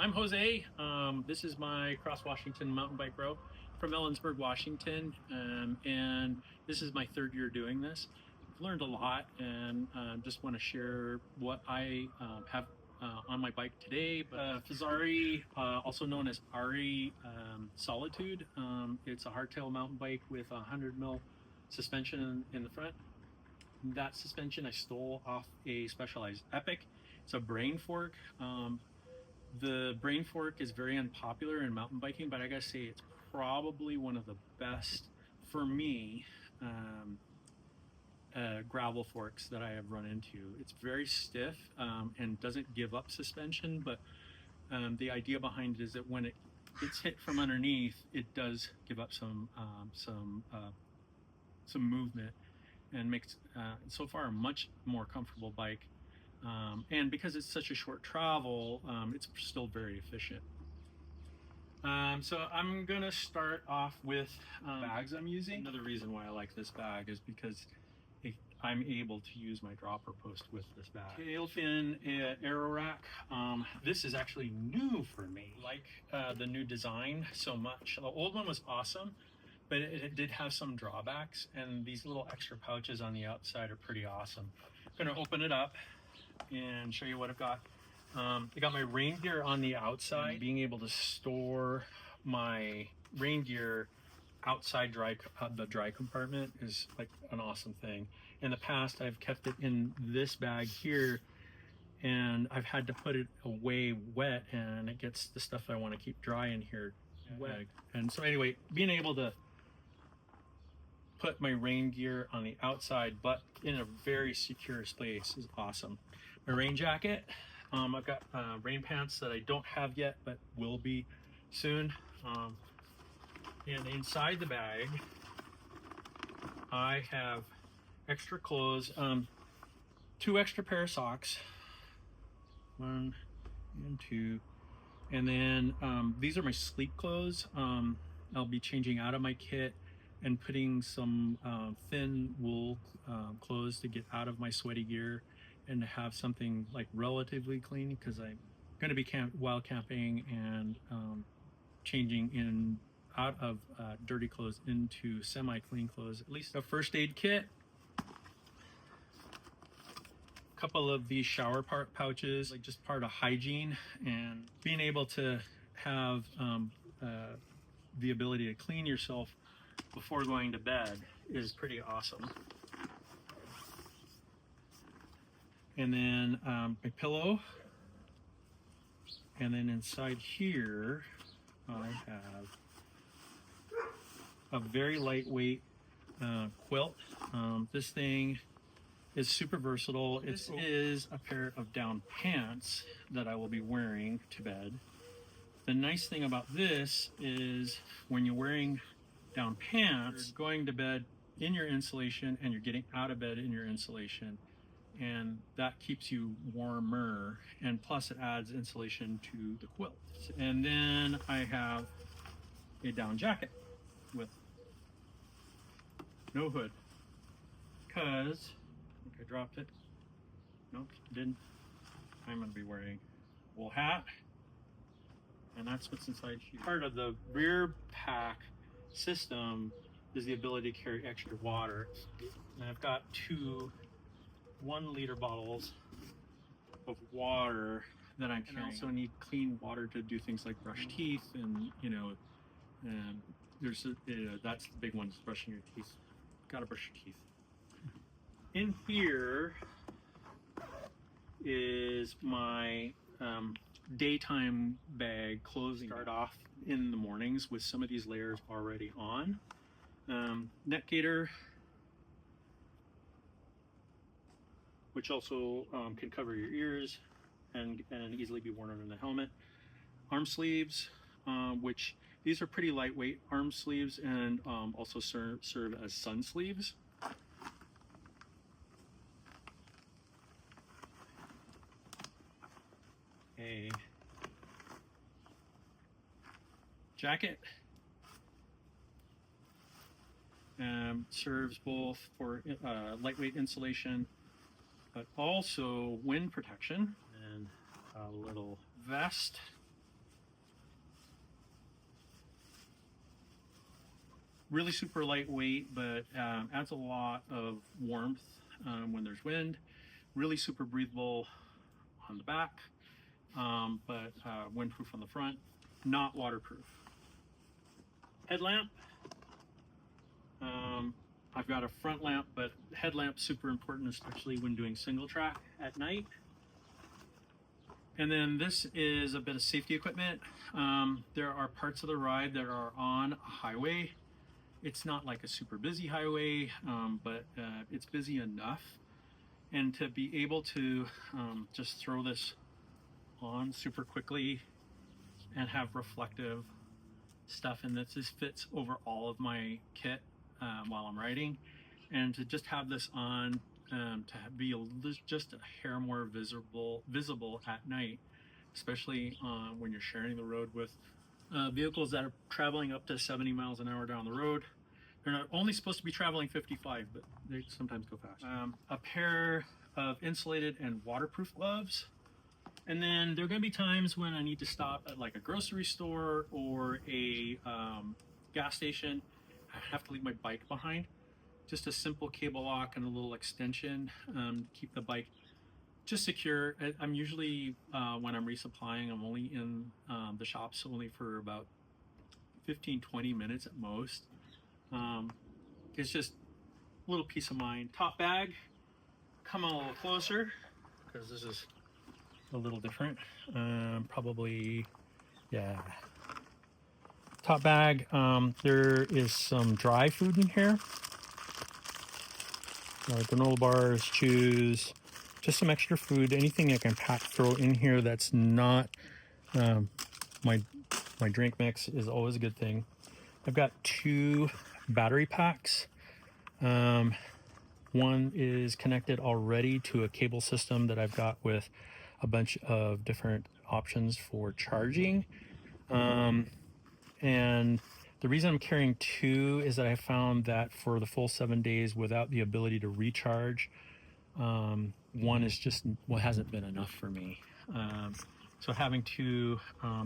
I'm Jose. This is my Cross Washington mountain bike row from Ellensburg, Washington, and this is my third year doing this. I've learned a lot, and just want to share what I have on my bike today. Fazari, also known as Ari Solitude. It's a hardtail mountain bike with a 100 mil suspension in the front. That suspension I stole off a Specialized Epic. It's a brain fork. The brain fork is very unpopular in mountain biking, but I gotta say it's probably one of the best for me gravel forks that I have run into. It's very stiff and doesn't give up suspension, but the idea behind it is that when it's hit from underneath, it does give up some movement and makes so far a much more comfortable bike. And because it's such a short travel, it's still very efficient. So I'm gonna start off with bags I'm using. Another reason why I like this bag is because I'm able to use my dropper post with this bag. Tail fin aero rack. This is actually new for me. I like the new design so much. The old one was awesome, but it did have some drawbacks, and these little extra pouches on the outside are pretty awesome. I'm gonna open it up and show you what I've got. I got my rain gear on the outside. Being able to store my rain gear outside the dry compartment is like an awesome thing. In the past, I've kept it in this bag here, and I've had to put it away wet, and it gets the stuff I want to keep dry in here wet. And so anyway, being able to put my rain gear on the outside but in a very secure space is awesome. My rain jacket, I've got rain pants that I don't have yet but will be soon, and inside the bag I have extra clothes, 2 extra pair of socks, 1 and 2, and then these are my sleep clothes. I'll be changing out of my kit and putting some thin wool clothes to get out of my sweaty gear and to have something like relatively clean, because I'm going to be wild camping and changing out of dirty clothes into semi-clean clothes. At least a first aid kit, a couple of these shower pouches, like just part of hygiene, and being able to have the ability to clean yourself before going to bed is pretty awesome. And then my pillow, and then inside here I have a very lightweight quilt. This thing is super versatile. It is a pair of down pants that I will be wearing to bed. The nice thing about this is when you're wearing down pants, you're going to bed in your insulation and you're getting out of bed in your insulation, and that keeps you warmer, and plus it adds insulation to the quilt. And then I have a down jacket with no hood, because I think I dropped it. Nope, didn't. I'm going to be wearing a wool hat, and that's what's inside here. Part of the rear pack system is the ability to carry extra water, and I've got 2 1-liter bottles of water that I'm carrying. I also need clean water to do things like brush teeth, and and there's that's the big one, is brushing your teeth. Gotta brush your teeth. In here is my daytime bag clothing. Start off in the mornings with some of these layers already on. Neck gaiter, which also can cover your ears and easily be worn under the helmet. Arm sleeves, which these are pretty lightweight arm sleeves, and also serve as sun sleeves. A jacket serves both for lightweight insulation, but also wind protection, and a little vest Really super lightweight, but adds a lot of warmth when there's wind. Really super breathable on the back, but windproof on the front. Not waterproof. Headlamp. I've got a front lamp, but headlamp super important, especially when doing single track at night. And then this is a bit of safety equipment. There are parts of the ride that are on a highway. It's not like a super busy highway, but it's busy enough. And to be able to just throw this on super quickly and have reflective stuff, and this fits over all of my kit while I'm riding, and to just have this on to be just a hair more visible at night, especially when you're sharing the road with vehicles that are traveling up to 70 miles an hour down the road. They're not only supposed to be traveling 55, but they sometimes go fast. A pair of insulated and waterproof gloves. And then there are going to be times when I need to stop at like a grocery store or a gas station. I have to leave my bike behind. Just a simple cable lock and a little extension to keep the bike just secure. I'm usually, when I'm resupplying, I'm only in the shops only for about 15-20 minutes at most. It's just a little peace of mind. Top bag, come a little closer because this is a little different. Probably, yeah. Top bag, there is some dry food in here. Granola bars, chews, just some extra food, anything I can throw in here that's not my drink mix is always a good thing. I've got 2 battery packs. One is connected already to a cable system that I've got with a bunch of different options for charging. And the reason I'm carrying 2 is that I found that for the full 7 days without the ability to recharge, one is just hasn't been enough for me. So having 2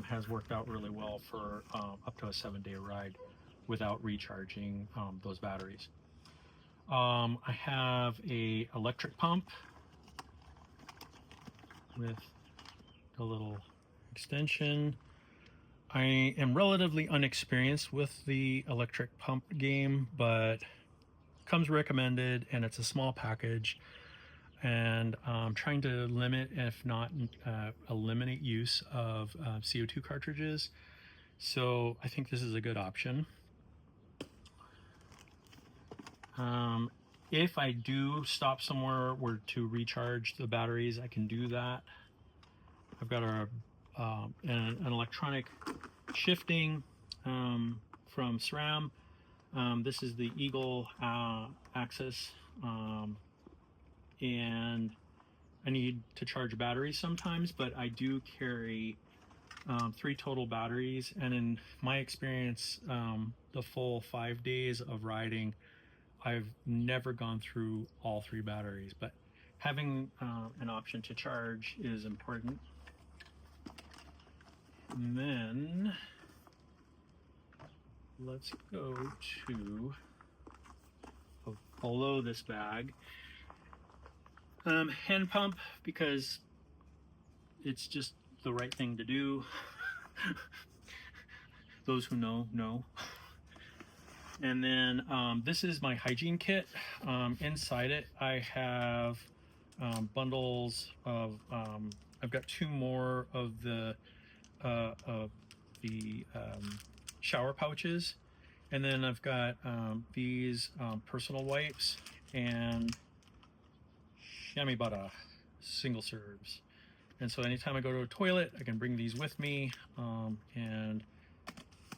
has worked out really well for up to a 7-day ride without recharging those batteries. I have a electric pump with a little extension. I am relatively unexperienced with the electric pump game, but comes recommended, and it's a small package, and I'm trying to limit, if not eliminate, use of CO2 cartridges. So I think this is a good option. If I do stop somewhere where to recharge the batteries, I can do that. I've got an electronic shifting from SRAM. This is the Eagle axis, and I need to charge batteries sometimes, but I do carry 3 total batteries, and in my experience, the full 5 days of riding, I've never gone through all 3 batteries, but having an option to charge is important. And then let's go to below this bag. Hand pump, because it's just the right thing to do. Those who know, know. And then this is my hygiene kit. Inside it, I have bundles of, I've got 2 more of the shower pouches, and then I've got these personal wipes and chamois butter single serves. And so anytime I go to a toilet, I can bring these with me and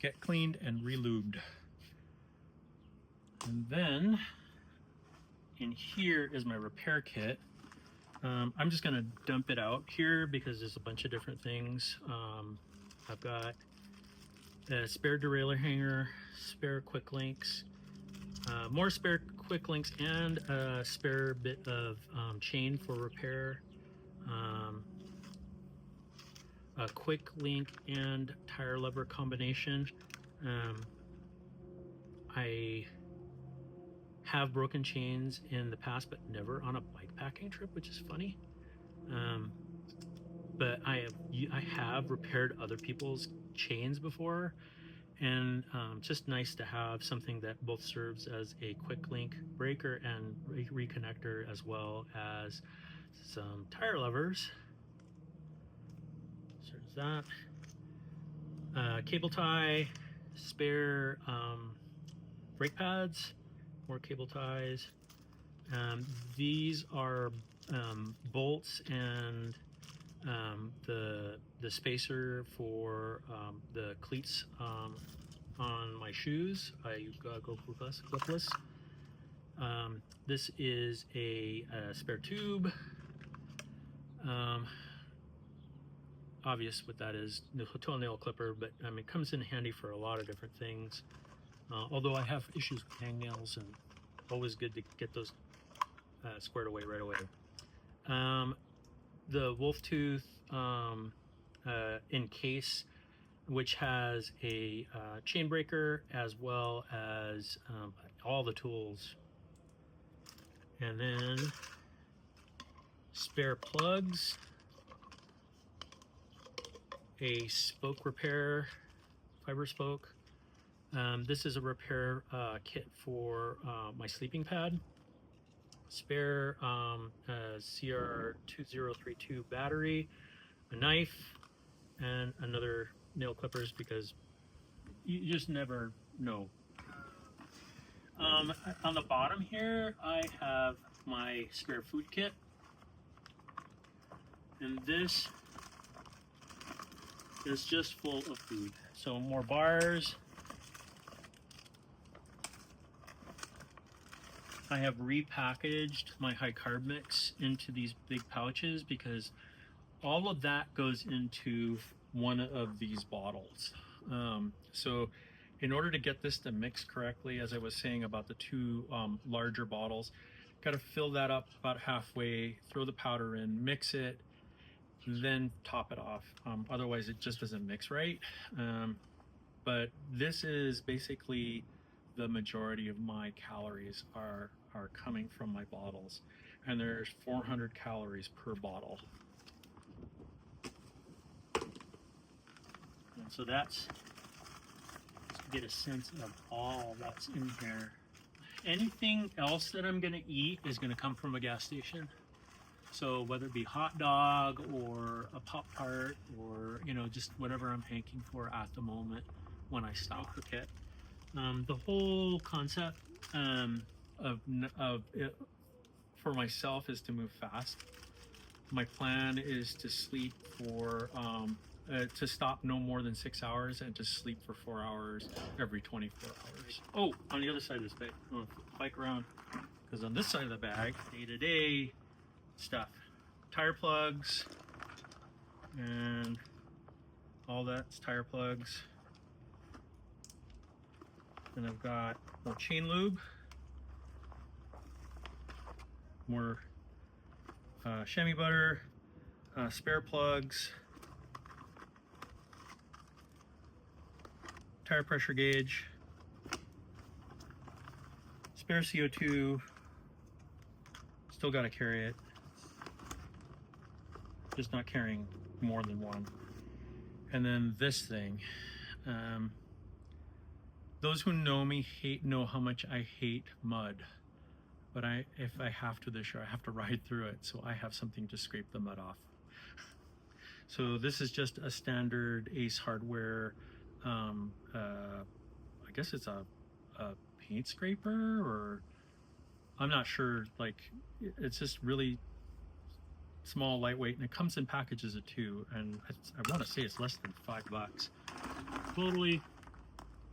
get cleaned and re-lubed. And then in here is my repair kit. I'm just gonna dump it out here because there's a bunch of different things. I've got a spare derailleur hanger, spare quick links, more spare quick links, and a spare bit of chain for repair, a quick link and tire lever combination. I have broken chains in the past, but never on a bike packing trip, which is funny. But I have repaired other people's chains before, and just nice to have something that both serves as a quick link breaker and reconnector, as well as some tire levers. So there's that. Cable tie, spare brake pads, more cable ties. These are bolts and the spacer for the cleats on my shoes. I go clipless. This is a spare tube. Obvious what that is, the toenail clipper, but I mean, it comes in handy for a lot of different things. Although I have issues with hangnails, and always good to get those squared away right away. The wolf tooth encase, which has a chain breaker as well as all the tools, and then spare plugs, a spoke repair, fiber spoke. This is a repair kit for my sleeping pad. Spare CR2032 battery, a knife, and another nail clippers, because you just never know. On the bottom here, I have my spare food kit, and this is just full of food. So more bars. I have repackaged my high carb mix into these big pouches, because all of that goes into one of these bottles. So in order to get this to mix correctly, as I was saying about the two larger bottles, got to fill that up about halfway, throw the powder in, mix it, then top it off. Otherwise it just doesn't mix right. But this is basically the majority of my calories are coming from my bottles, and there's 400 calories per bottle. And so that's to get a sense of all that's in here. Anything else that I'm gonna eat is gonna come from a gas station. So whether it be hot dog or a Pop-Tart, or just whatever I'm hanking for at the moment when I stop. Okay. The whole concept of it for myself is to move fast. My plan is to sleep for to stop no more than 6 hours, and to sleep for 4 hours every 24 hours. Oh, on the other side of this bag, I'm gonna bike around, because on this side of the bag, day-to-day stuff, tire plugs, and all that's tire plugs. Then I've got more chain lube, more chamois butter, spare plugs, tire pressure gauge, spare CO2, still got to carry it, just not carrying more than one. And then this thing, those who know me know how much I hate mud, but if I have to this year, I have to ride through it, so I have something to scrape the mud off. So this is just a standard Ace Hardware, I guess it's a paint scraper, or I'm not sure, like, it's just really small, lightweight, and it comes in packages of 2, and I want to say it's less than $5. Totally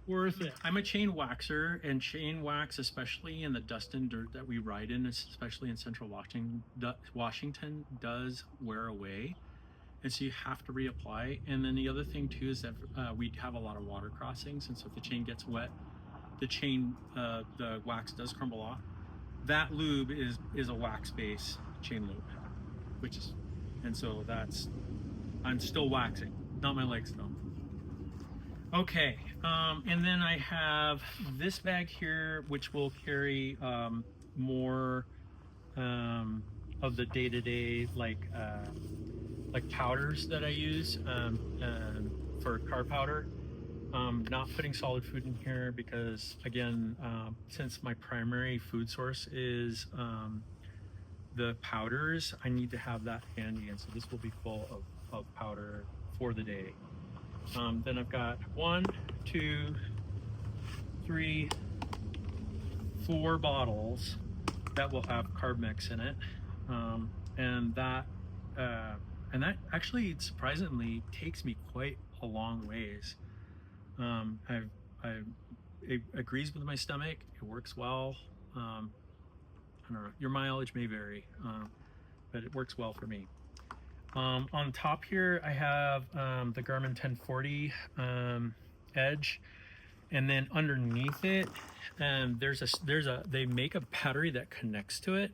worth it. I'm a chain waxer, and chain wax, especially in the dust and dirt that we ride in, especially in central Washington, does wear away, and so you have to reapply. And then the other thing too is that we have a lot of water crossings, and so if the chain gets wet, the wax does crumble off. That lube is a wax base chain lube, and so I'm still waxing, not my legs though. Okay, and then I have this bag here, which will carry more of the day-to-day, like powders that I use for car powder. Not putting solid food in here because, again, since my primary food source is the powders, I need to have that handy, and so this will be full of powder for the day. Then I've got 1, 2, 3, 4 bottles that will have carb mix in it, and that actually surprisingly takes me quite a long ways. It agrees with my stomach. It works well. I don't know. Your mileage may vary, but it works well for me. On top here, I have the Garmin 1040 Edge, and then underneath it, they make a battery that connects to it,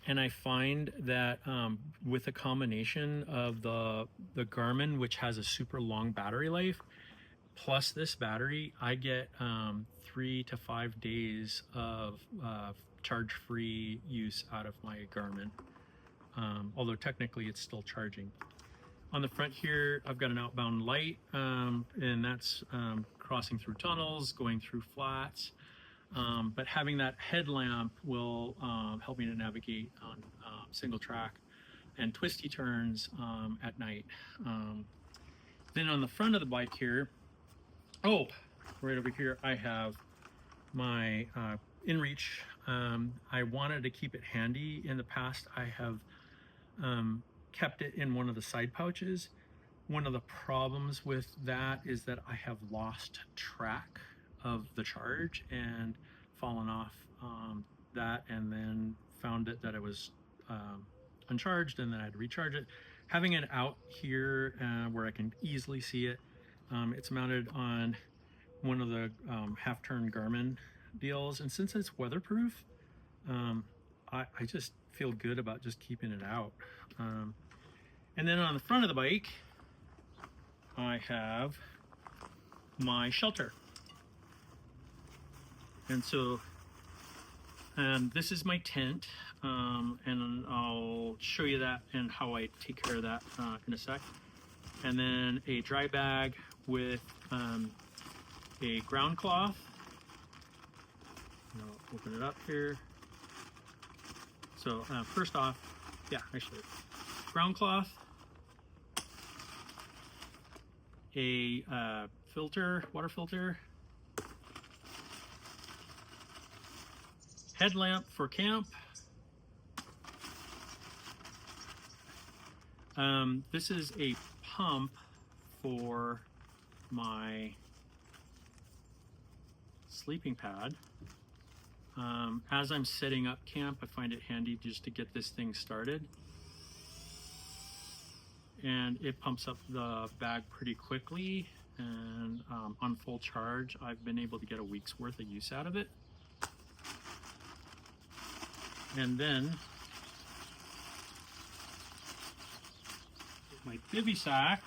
and I find that with a combination of the Garmin, which has a super long battery life, plus this battery, I get 3 to 5 days of charge-free use out of my Garmin. Although technically it's still charging. On the front here, I've got an outbound light, and that's crossing through tunnels, going through flats. But having that headlamp will help me to navigate on single track and twisty turns at night. Then on the front of the bike here, right over here, I have my InReach. I wanted to keep it handy. In the past, I have kept it in one of the side pouches. One of the problems with that is that I have lost track of the charge and fallen off that, and then found it that it was uncharged, and then I had to recharge it. Having it out here where I can easily see it, it's mounted on one of the half-turn Garmin deals, and since it's weatherproof, I just feel good about just keeping it out. And then on the front of the bike, I have my shelter. And so this is my tent, and I'll show you that and how I take care of that in a sec. And then a dry bag with a ground cloth. I'll open it up here. So first off, actually, ground cloth, a water filter, headlamp for camp. This is a pump for my sleeping pad. As I'm setting up camp, I find it handy just to get this thing started. And it pumps up the bag pretty quickly, and on full charge, I've been able to get a week's worth of use out of it. And then my bivy sack,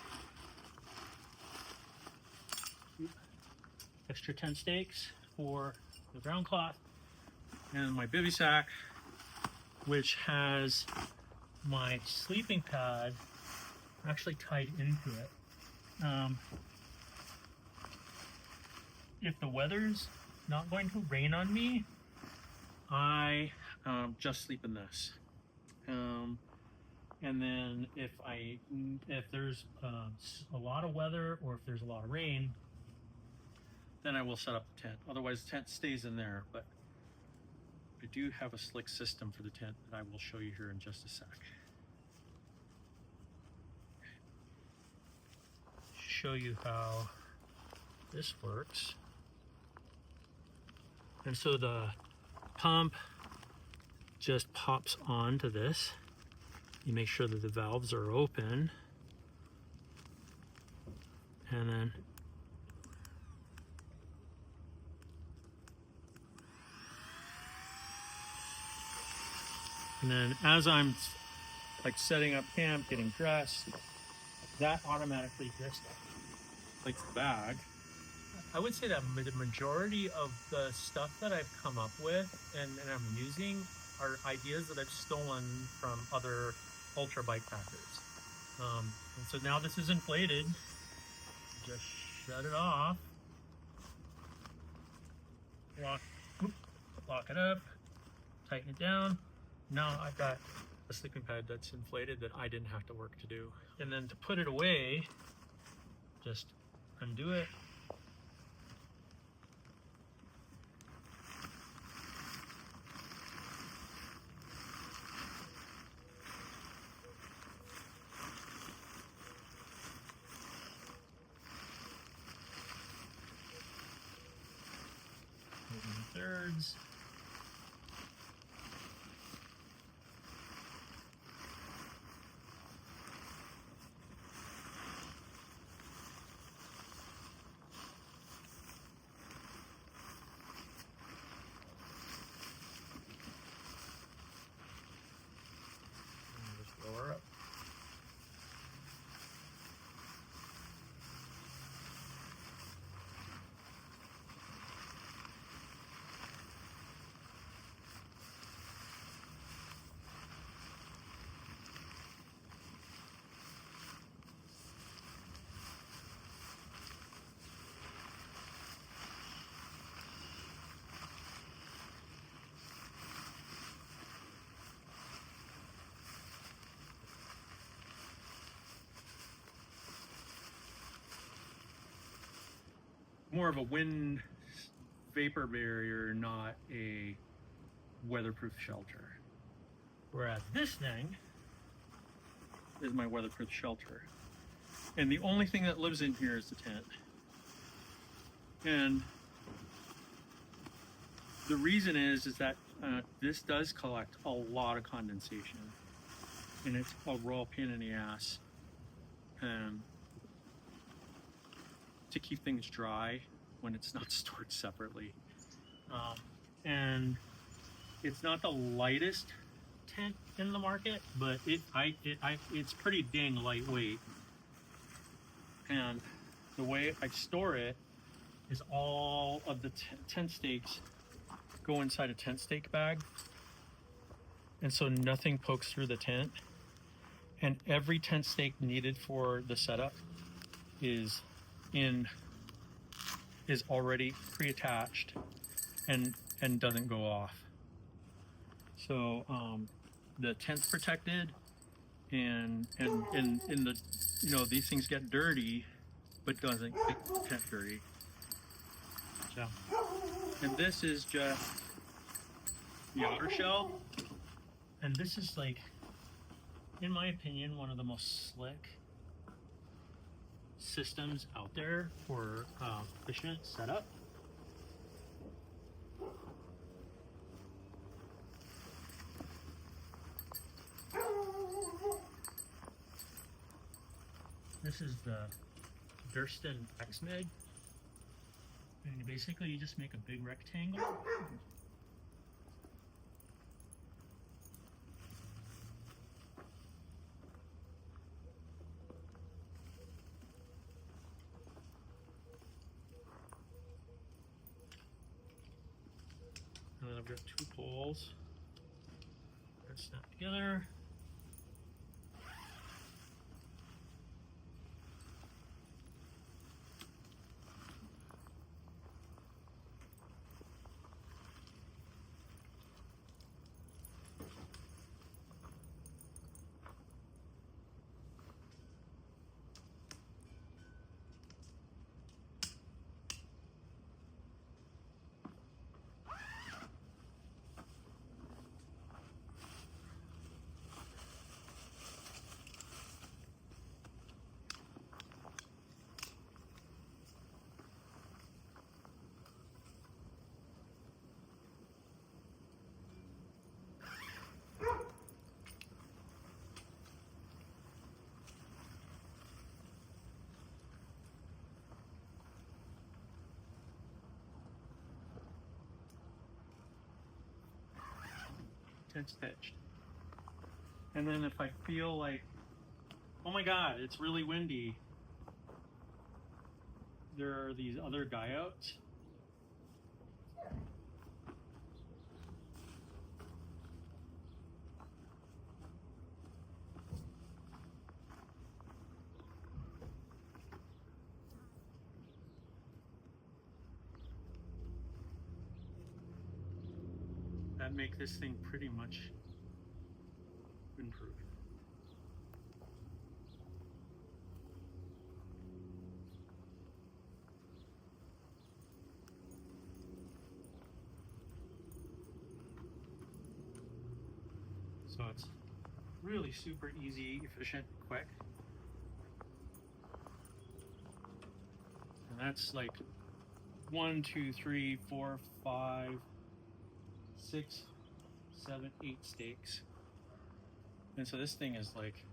extra tent stakes for the ground cloth, and my bivy sack, which has my sleeping pad actually tied into it. If the weather's not going to rain on me, I just sleep in this. And then if there's a lot of weather, or if there's a lot of rain, then I will set up the tent. Otherwise, the tent stays in there. But I do have a slick system for the tent that I will show you here in just a sec. Show you how this works. And so the pump just pops onto this. You make sure that the valves are open, and then as I'm like setting up camp, getting dressed, that automatically just inflates the bag, I would say that the majority of the stuff that I've come up with and I'm using are ideas that I've stolen from other ultra bike packers. And so now this is inflated. Just shut it off. Lock it up. Tighten it down. Now I've got a sleeping pad that's inflated that I didn't have to work to do. And then to put it away, just undo it. Thirds. And just lower up. More of a wind vapor barrier, not a weatherproof shelter. Whereas this thing is my weatherproof shelter. And the only thing that lives in here is the tent. And the reason is that this does collect a lot of condensation. And it's a real pain in the ass. To keep things dry when it's not stored separately. And it's not the lightest tent in the market, but it's pretty dang lightweight. And the way I store it is all of the tent stakes go inside a tent stake bag. And so nothing pokes through the tent. And every tent stake needed for the setup is already pre-attached and doesn't go off. So the tent's protected, and in the, you know, these things get dirty, but doesn't get the tent dirty. So, and this is just the outer shell, and this is, like, in my opinion, one of the most slick systems out there for efficient setup. This is the Durston X-Med, and basically you just make a big rectangle. And then I've got two poles that snap together. Tent's pitched. And then if I feel like, oh my god, it's really windy, there are these other guy outs. That make this thing pretty much improved. So it's really super easy, efficient, quick. And that's like 1, 2, 3, 4, 5, 6, 7, 8 stakes. And so this thing is like